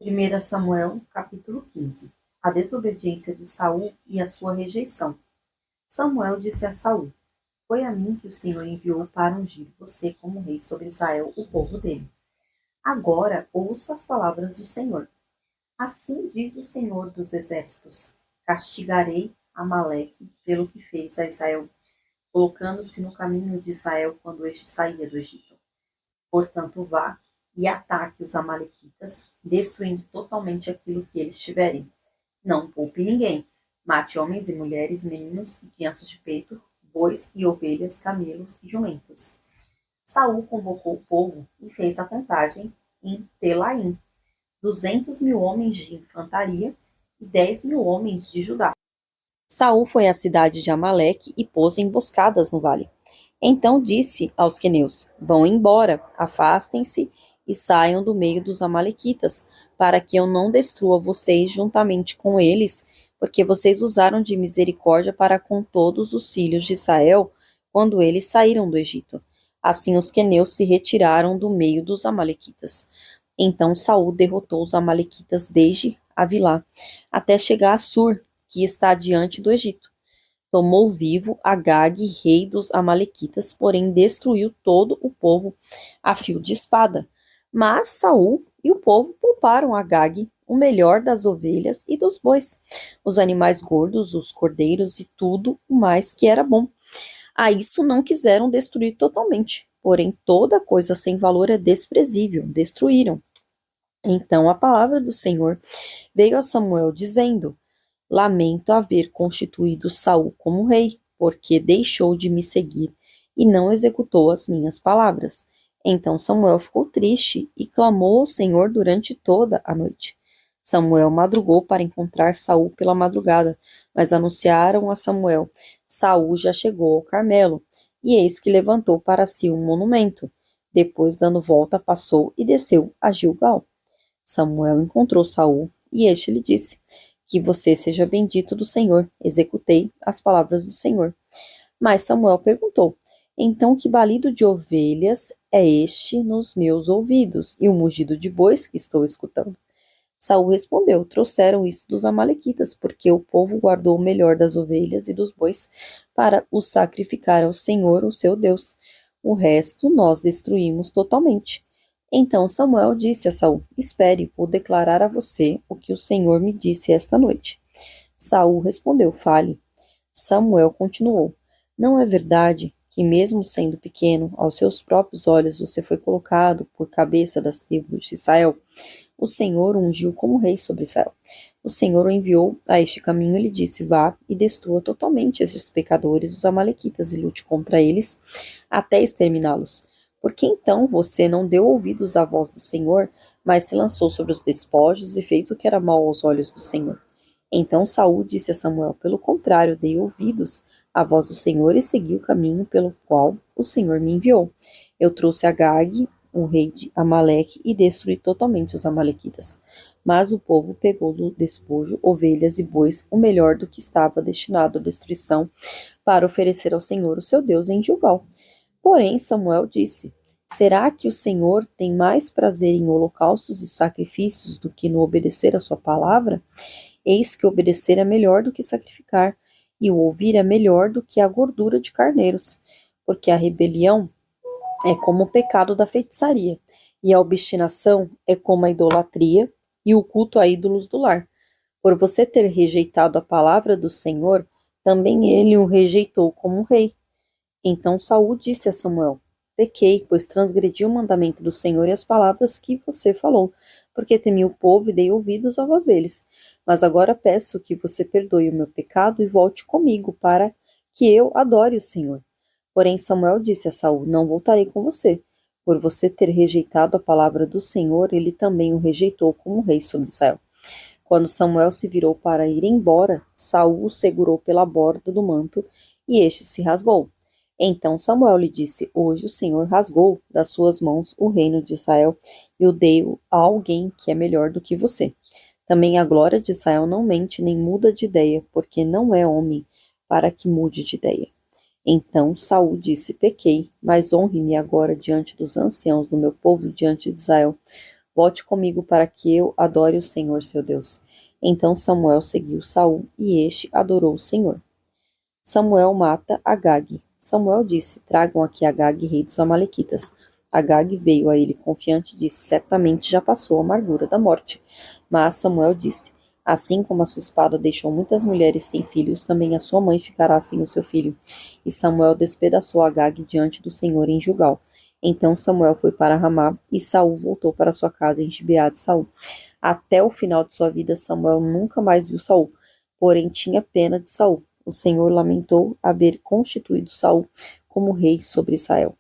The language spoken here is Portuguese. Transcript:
1 Samuel, capítulo 15. A desobediência de Saul e a sua rejeição. Samuel disse a Saul: Foi a mim que o Senhor enviou para ungir você como rei sobre Israel, o povo dele. Agora ouça as palavras do Senhor. Assim diz o Senhor dos Exércitos: Castigarei Amaleque pelo que fez a Israel, colocando-se no caminho de Israel quando este saía do Egito. Portanto, vá e ataque os amalequitas, destruindo totalmente aquilo que eles tiverem. Não poupe ninguém. Mate homens e mulheres, meninos e crianças de peito, bois e ovelhas, camelos e jumentos. Saul convocou o povo e fez a contagem em Telaim, 200.000 homens de infantaria e 10.000 homens de Judá. Saul foi à cidade de Amaleque e pôs emboscadas no vale. Então disse aos queneus: Vão embora, afastem-se e saiam do meio dos amalequitas, para que eu não destrua vocês juntamente com eles, porque vocês usaram de misericórdia para com todos os filhos de Israel quando eles saíram do Egito. Assim os queneus se retiraram do meio dos amalequitas. Então Saul derrotou os amalequitas desde Avilá até chegar a Sur, que está diante do Egito. Tomou vivo Agag, rei dos amalequitas, porém destruiu todo o povo a fio de espada. Mas Saul e o povo pouparam Agag, o melhor das ovelhas e dos bois, os animais gordos, os cordeiros e tudo o mais que era bom. A isso não quiseram destruir totalmente, porém toda coisa sem valor é desprezível, destruíram. Então a palavra do Senhor veio a Samuel dizendo: Lamento haver constituído Saul como rei, porque deixou de me seguir e não executou as minhas palavras. Então Samuel ficou triste e clamou ao Senhor durante toda a noite. Samuel madrugou para encontrar Saul pela madrugada, mas anunciaram a Samuel: Saul já chegou ao Carmelo, e eis que levantou para si um monumento. Depois, dando volta, passou e desceu a Gilgal. Samuel encontrou Saul, e este lhe disse: Que você seja bendito do Senhor. Executei as palavras do Senhor. Mas Samuel perguntou: Então que balido de ovelhas é este nos meus ouvidos, e o mugido de bois que estou escutando? Saul respondeu: Trouxeram isso dos amalequitas, porque o povo guardou o melhor das ovelhas e dos bois para os sacrificar ao Senhor, o seu Deus. O resto nós destruímos totalmente. Então Samuel disse a Saul: Espere, vou declarar a você o que o Senhor me disse esta noite. Saul respondeu: Fale. Samuel continuou: Não é verdade que, mesmo sendo pequeno, aos seus próprios olhos você foi colocado por cabeça das tribos de Israel? O Senhor o ungiu como rei sobre Israel. O Senhor o enviou a este caminho e lhe disse: Vá e destrua totalmente estes pecadores, os amalequitas, e lute contra eles até exterminá-los. Por que então você não deu ouvidos à voz do Senhor, mas se lançou sobre os despojos e fez o que era mal aos olhos do Senhor? Então Saul disse a Samuel: Pelo contrário, dei ouvidos à voz do Senhor e segui o caminho pelo qual o Senhor me enviou. Eu trouxe Agag, o rei de Amaleque, e destruí totalmente os amalequitas. Mas o povo pegou do despojo ovelhas e bois, o melhor do que estava destinado à destruição, para oferecer ao Senhor, o seu Deus, em Gilgal. Porém Samuel disse: Será que o Senhor tem mais prazer em holocaustos e sacrifícios do que no obedecer a sua palavra? Eis que obedecer é melhor do que sacrificar, e o ouvir é melhor do que a gordura de carneiros, porque a rebelião é como o pecado da feitiçaria, e a obstinação é como a idolatria e o culto a ídolos do lar. Por você ter rejeitado a palavra do Senhor, também ele o rejeitou como rei. Então Saul disse a Samuel: Pequei, pois transgredi o mandamento do Senhor e as palavras que você falou, porque temi o povo e dei ouvidos à voz deles. Mas agora peço que você perdoe o meu pecado e volte comigo, para que eu adore o Senhor. Porém Samuel disse a Saul: Não voltarei com você. Por você ter rejeitado a palavra do Senhor, ele também o rejeitou como rei sobre Israel. Quando Samuel se virou para ir embora, Saul o segurou pela borda do manto, e este se rasgou. Então Samuel lhe disse: Hoje o Senhor rasgou das suas mãos o reino de Israel e o deu a alguém que é melhor do que você. Também a glória de Israel não mente nem muda de ideia, porque não é homem para que mude de ideia. Então Saul disse: Pequei, mas honre-me agora diante dos anciãos do meu povo e diante de Israel, Volte comigo para que eu adore o Senhor, seu Deus. Então Samuel seguiu Saul e este adorou o Senhor. Samuel mata Agag. Samuel disse: Tragam aqui Agag, rei dos Amalequitas. Agag veio a ele confiante e disse: Certamente já passou a amargura da morte. Mas Samuel disse: Assim como a sua espada deixou muitas mulheres sem filhos, também a sua mãe ficará sem o seu filho. E Samuel despedaçou Agag diante do Senhor em Gilgal. Então Samuel foi para Ramá e Saul voltou para sua casa em Gibeá de Saul. Até o final de sua vida, Samuel nunca mais viu Saul, porém tinha pena de Saul. O Senhor lamentou haver constituído Saul como rei sobre Israel.